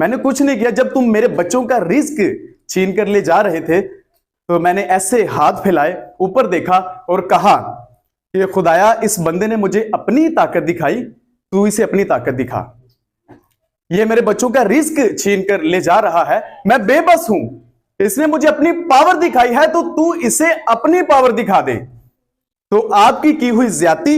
मैंने कुछ नहीं किया। जब तुम मेरे बच्चों का रिस्क छीन कर ले जा रहे थे तो मैंने ऐसे हाथ फैलाए, ऊपर देखा और कहा कि खुदाया, इस बंदे ने मुझे अपनी ताकत दिखाई, तू इसे अपनी ताकत दिखा। ये मेरे बच्चों का रिस्क छीन कर ले जा रहा है, मैं बेबस हूं, इसने मुझे अपनी पावर दिखाई है, तो तू इसे अपनी पावर दिखा दे। तो आपकी की हुई ज्यादती,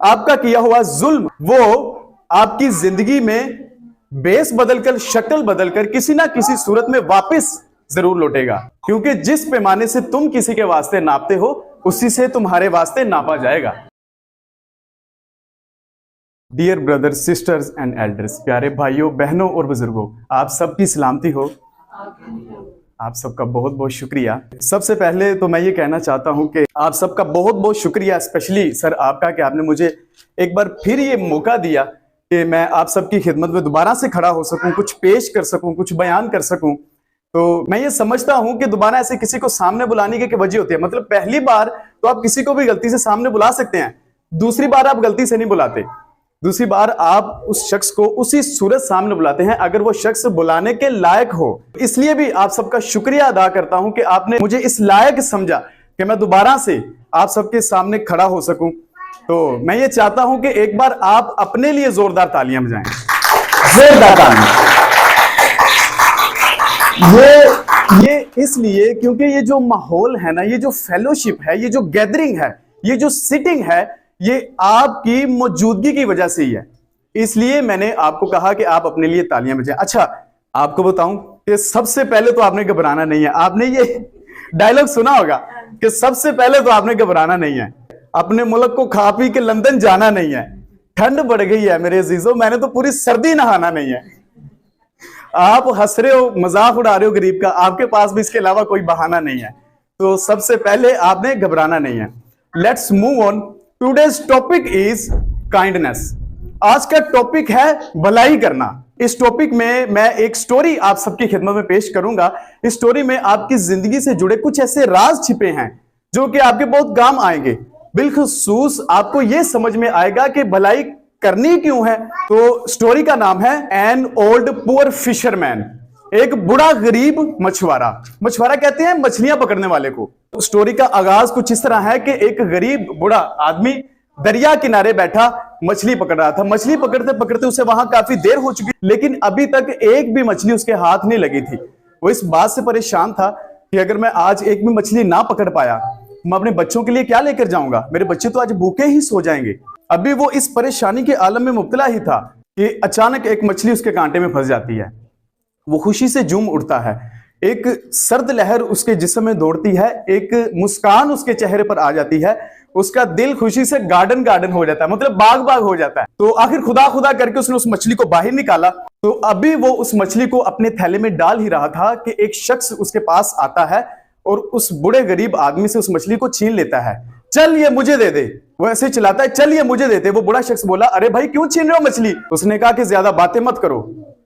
आपका किया हुआ जुल्म, वो आपकी जिंदगी में बेस बदलकर, शक्ल बदलकर किसी ना किसी सूरत में वापस जरूर लौटेगा। क्योंकि जिस पैमाने से तुम किसी के वास्ते नापते हो, उसी से तुम्हारे वास्ते नापा जाएगा। Dear brothers, sisters and elders, प्यारे भाइयों, बहनों और बुजुर्गों, आप सबकी सलामती हो। आप सबका बहुत बहुत शुक्रिया। सबसे पहले तो मैं ये कहना चाहता हूं कि आप सबका बहुत बहुत शुक्रिया, स्पेशली सर आपका, कि आपने मुझे एक बार फिर ये मौका दिया कि मैं आप सबकी खिदमत में दोबारा से खड़ा हो सकूं, कुछ पेश कर सकूं, कुछ बयान कर सकूं। तो मैं ये समझता हूं कि दोबारा ऐसे किसी को सामने बुलाने की वजह होती है। मतलब पहली बार तो आप किसी को भी गलती से सामने बुला सकते हैं, दूसरी बार आप गलती से नहीं बुलाते। दूसरी बार आप उस शख्स को उसी सूरत सामने बुलाते हैं अगर वो शख्स बुलाने के लायक हो। इसलिए भी आप सबका शुक्रिया अदा करता हूं कि आपने मुझे इस लायक समझा कि मैं दोबारा से आप सबके सामने खड़ा हो सकूं। तो मैं ये चाहता हूं कि एक बार आप अपने लिए जोरदार तालियां बजाएं, जोरदार तालियां। ये इसलिए क्योंकि ये जो माहौल है ना, ये जो फेलोशिप है, ये जो गैदरिंग है, ये जो सिटिंग है, ये आपकी मौजूदगी की वजह से ही है। इसलिए मैंने आपको कहा कि आप अपने लिए तालियां बजाएं। अच्छा, आपको बताऊं कि सबसे पहले तो आपने घबराना नहीं है। आपने ये डायलॉग सुना होगा कि सबसे पहले तो आपने घबराना नहीं है, अपने मुल्क को खा पी के लंदन जाना नहीं है। ठंड बढ़ गई है मेरे अजीजों, मैंने तो पूरी सर्दी नहाना नहीं है। आप हंस रहे हो, मजाक उड़ा रहे हो गरीब का, आपके पास भी इसके अलावा कोई बहाना नहीं है। तो सबसे पहले आपने घबराना नहीं है। Let's move on. Today's topic is kindness. आज का टॉपिक है भलाई करना। इस टॉपिक में मैं एक स्टोरी आप सबकी खिदमत में पेश करूंगा। इस स्टोरी में आपकी जिंदगी से जुड़े कुछ ऐसे राज छिपे हैं जो कि आपके बहुत काम आएंगे। बिलखुसूस आपको यह समझ में आएगा कि भलाई करनी क्यों है। तो स्टोरी का नाम है एन ओल्ड पुअर फिशरमैन। एक बूढ़ा गरीब मछुआरा, मछुआरा कहते हैं मछलियां पकड़ने वाले को। स्टोरी का आगाज कुछ इस तरह है कि एक गरीब बूढ़ा आदमी दरिया किनारे बैठा मछली पकड़ रहा था। मछली पकड़ते पकड़ते उसे वहां काफी देर हो चुकी, लेकिन अभी तक एक भी मछली उसके हाथ नहीं लगी थी। वो इस बात से परेशान था कि अगर मैं आज एक भी मछली ना पकड़ पाया, मैं अपने बच्चों के लिए क्या लेकर जाऊंगा, मेरे बच्चे तो आज भूखे ही सो जाएंगे। अभी वो इस परेशानी के आलम में मुब्तला ही था कि अचानक एक मछली उसके कांटे में फंस जाती है। वो खुशी से झूम उठता है, एक सर्द लहर उसके जिस्म में दौड़ती है, एक मुस्कान उसके चेहरे पर आ जाती है, उसका दिल खुशी से गार्डन गार्डन हो जाता है, मतलब बाग बाग हो जाता है। तो आखिर खुदा खुदा करके उसने उस मछली को बाहर निकाला। तो अभी वो उस मछली को अपने थैले में डाल ही रहा था कि एक शख्स उसके पास आता है और उस बूढ़े गरीब आदमी से उस मछली को छीन लेता है। चल ये मुझे दे दे। वो ऐसे चिल्लाता है, चल ये मुझे दे दे। वो बूढ़ा शख्स बोला, अरे भाई क्यों छीन रहे हो मछली। उसने कहा कि ज्यादा बातें मत करो,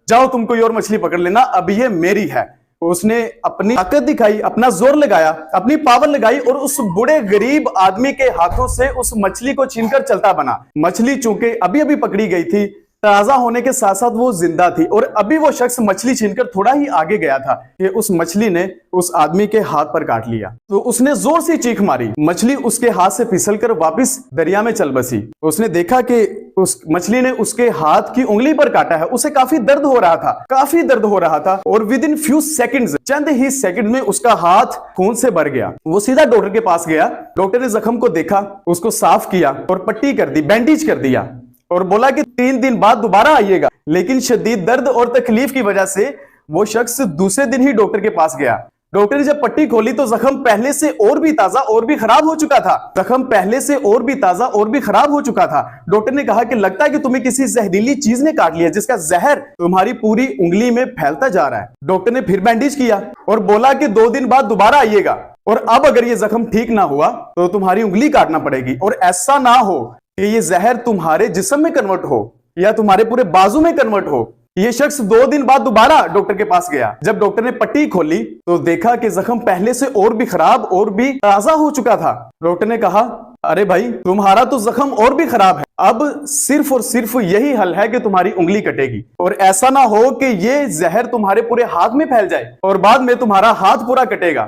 जाओ तुम कोई और मछली पकड़ लेना, अब ये मेरी है। उसने अपनी ताकत दिखाई, अपना जोर लगाया, अपनी पावर लगाई और उस बूढ़े गरीब आदमी के हाथों से उस मछली को छीनकर चलता बना। मछली चूंकि अभी अभी पकड़ी गई थी, ताजा होने के साथ साथ वो जिंदा थी और अभी वो शख्स मछली छीनकर थोड़ा ही आगे गया था कि उस मछली ने उस आदमी के हाथ पर काट लिया। तो उसने जोर से चीख मारी, मछली उसके हाथ से फिसलकर वापस दरिया में चल बसी। उसने देखा कि उस मछली ने उसके हाथ की उंगली पर काटा है। उसे काफी दर्द हो रहा था, काफी दर्द हो रहा था और with in few seconds, Chand he second में उसका हाथ खून से भर गया। वो सीधा डॉक्टर के पास गया। डॉक्टर ने जख्म को देखा, उसको साफ किया और पट्टी कर दी, बैंडेज कर दिया और बोला कि 3 दिन बाद दोबारा आइएगा। लेकिन शदीद दर्द और तकलीफ की वजह से वो शख्स दूसरे दिन ही डॉक्टर के पास गया। डॉक्टर ने जब पट्टी खोली तो जख्म पहले से और भी ताजा और भी खराब हो चुका था। जख्म पहले से और भी ताजा और भी खराब हो चुका था। डॉक्टर ने कहा कि लगता है कि तुम्हें किसी जहरीली चीज ने काट लिया, जिसका जहर तुम्हारी पूरी उंगली में फैलता जा रहा है। डॉक्टर ने फिर बैंडेज किया और बोला कि 2 दिन बाद दोबारा आइएगा और अब अगर ये जख्म ठीक ना हुआ तो तुम्हारी उंगली काटना पड़ेगी और ऐसा ना हो कि ये जहर तुम्हारे जिस्म में कन्वर्ट हो या तुम्हारे पूरे बाजू में कन्वर्ट हो। ये शख्स 2 दिन बाद दोबारा डॉक्टर के पास गया। जब डॉक्टर ने पट्टी खोली तो देखा कि जख्म पहले से और भी खराब और भी ताजा हो चुका था। डॉक्टर ने कहा, अरे भाई तुम्हारा तो जख्म और भी खराब है, अब सिर्फ और सिर्फ यही हल है कि तुम्हारी उंगली कटेगी, और ऐसा ना हो कि ये जहर तुम्हारे पूरे हाथ में फैल जाए और बाद में तुम्हारा हाथ पूरा कटेगा।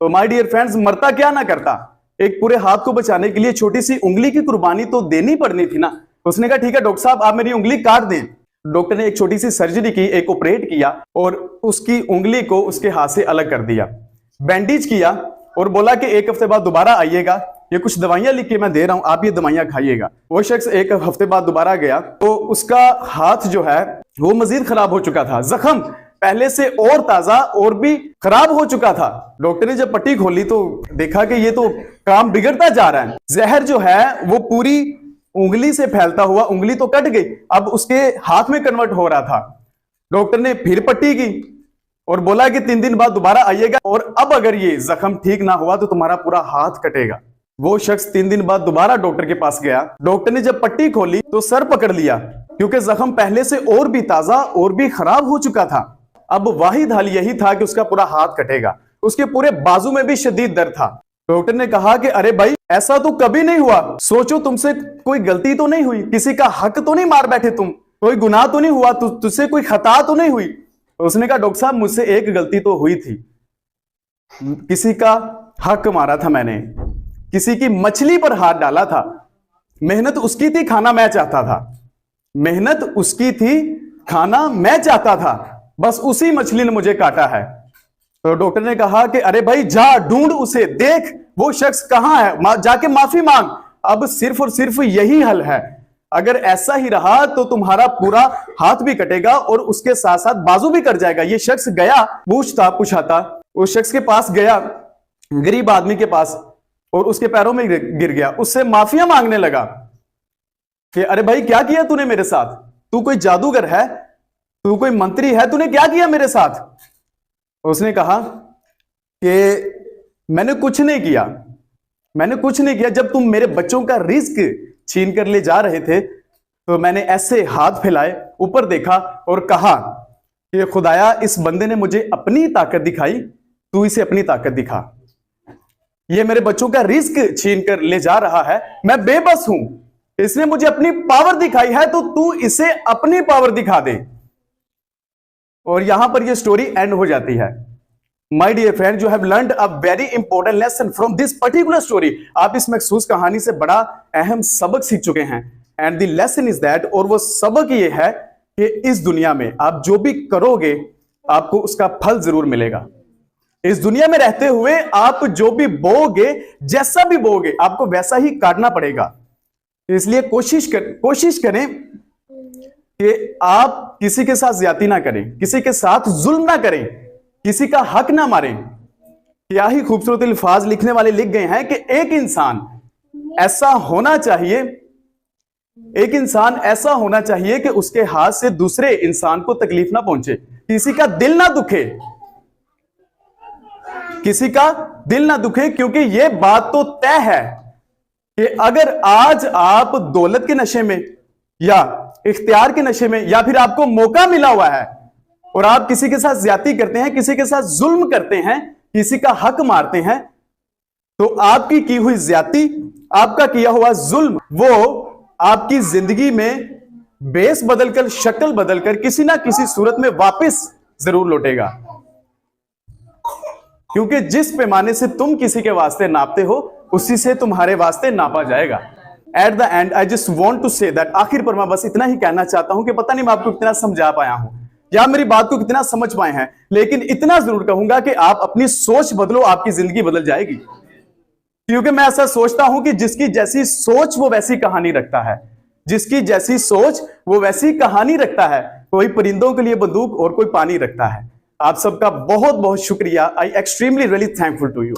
तो माय डियर फ्रेंड्स, मरता क्या ना करता, एक पूरे हाथ को बचाने के लिए छोटी सी उंगली की कुर्बानी तो देनी पड़नी थी ना। उसने कहा ठीक है डॉक्टर साहब, आप मेरी उंगली काट दें। डॉक्टर ने एक छोटी सी सर्जरी की, एक ऑपरेट किया और उसकी उंगली को उसके हाथ से अलग कर दिया, बैंडेज किया और बोला कि 1 हफ्ते बाद दोबारा आइएगा, ये कुछ दवाइयां लिख के मैं दे रहा हूं, आप ये दवाइयां खाइएगा। वो शख्स 1 हफ्ते बाद दोबारा गया तो उसका हाथ जो है वो मजीद खराब हो चुका था, जख्म पहले से और ताजा और भी खराब हो चुका था। डॉक्टर ने जब पट्टी खोली तो देखा कि ये तो काम बिगड़ता जा रहा है, जहर जो है वो पूरी उंगली से फैलता हुआ, उंगली तो कट गई, अब उसके हाथ में कन्वर्ट हो रहा था। डॉक्टर ने फिर पट्टी की और बोला कि 3 दिन बाद दोबारा आइएगा, और अब अगर ये जख्म ठीक ना हुआ तो तुम्हारा पूरा हाथ कटेगा। वो शख्स 3 दिन बाद दोबारा डॉक्टर के पास गया। डॉक्टर ने जब पट्टी खोली तो सर पकड़ लिया, क्योंकि जख्म पहले से और भी ताजा और भी खराब हो चुका था। अब वाहिद हल यही था कि उसका पूरा हाथ कटेगा। उसके पूरे बाजू में भी शदीद दर्द था। डॉक्टर ने कहा कि अरे भाई, ऐसा तो कभी नहीं हुआ, सोचो तुमसे कोई गलती तो नहीं हुई, किसी का हक तो नहीं मार बैठे तुम, कोई गुनाह तो नहीं हुआ, तुझसे कोई खता तो नहीं हुई। उसने कहा डॉक्टर साहब, मुझसे एक गलती तो हुई थी, किसी का हक मारा था मैंने, किसी की मछली पर हाथ डाला था। मेहनत उसकी थी, खाना मैं चाहता था, मेहनत उसकी थी, खाना मैं चाहता था, बस उसी मछली ने मुझे काटा है। तो डॉक्टर ने कहा कि अरे भाई, जा ढूंढ उसे, देख वो शख्स कहां है, जाके माफी मांग। अब सिर्फ और सिर्फ यही हल है। अगर ऐसा ही रहा तो तुम्हारा पूरा हाथ भी कटेगा और उसके साथ साथ बाजू भी कट जाएगा। ये शख्स गया, पूछता, उस शख्स के पास गया, गरीब आदमी के पास, और उसके पैरों में गिर गया, उससे माफिया मांगने लगा कि अरे भाई, क्या किया तूने मेरे साथ, तू कोई जादूगर है, तू कोई मंत्री है, तूने क्या किया मेरे साथ। उसने कहा कि मैंने कुछ नहीं किया, जब तुम मेरे बच्चों का रिस्क छीन कर ले जा रहे थे तो मैंने ऐसे हाथ फैलाए, ऊपर देखा और कहा कि खुदाया, इस बंदे ने मुझे अपनी ताकत दिखाई, तू इसे अपनी ताकत दिखा। ये मेरे बच्चों का रिस्क छीन कर ले जा रहा है, मैं बेबस हूं, इसने मुझे अपनी पावर दिखाई है, तो तू इसे अपनी पावर दिखा दे। और यहां पर यह स्टोरी एंड हो जाती है। My dear friend, you have learned a very important lesson from this particular story. आप इस मखसूस कहानी से बड़ा अहम सबक सीख चुके हैं। And the lesson is that, और वो सबक ये है कि इस दुनिया में आप जो भी करोगे आपको उसका फल जरूर मिलेगा। इस दुनिया में रहते हुए आप जो भी बोओगे, जैसा भी बोओगे, आपको वैसा ही काटना पड़ेगा। इसलिए कोशिश करें कि आप किसी के साथ ज्यादती ना करें, किसी के साथ जुल्म ना करें, किसी का हक ना मारें। क्या ही खूबसूरत अल्फाज लिखने वाले लिख गए हैं कि एक इंसान ऐसा होना चाहिए कि उसके हाथ से दूसरे इंसान को तकलीफ ना पहुंचे, किसी का दिल ना दुखे, क्योंकि यह बात तो तय है कि अगर आज आप दौलत के नशे में या इख्तियार के नशे में, या फिर आपको मौका मिला हुआ है और आप किसी के साथ ज्यादती करते हैं, किसी के साथ जुल्म करते हैं, किसी का हक मारते हैं, तो आपकी की हुई ज्यादती, आपका किया हुआ जुल्म, वो आपकी जिंदगी में बेस बदलकर, शक्ल बदलकर किसी ना किसी सूरत में वापस जरूर लौटेगा। क्योंकि जिस पैमाने से तुम किसी के वास्ते नापते हो, उसी से तुम्हारे वास्ते नापा जाएगा। At the end I just want to say that, आखिर पर मैं बस इतना ही कहना चाहता हूं कि पता नहीं मैं आपको कितना समझा पाया हूं या मेरी बात को कितना समझ पाए हैं, लेकिन इतना जरूर कहूंगा कि आप अपनी सोच बदलो, आपकी जिंदगी बदल जाएगी। क्योंकि मैं ऐसा सोचता हूं कि जिसकी जैसी सोच वो वैसी कहानी रखता है, जिसकी जैसी सोच वो वैसी कहानी रखता है। कोई परिंदों के लिए बंदूक और कोई पानी रखता है। आप सबका बहुत बहुत शुक्रिया। I extremely really thankful to you.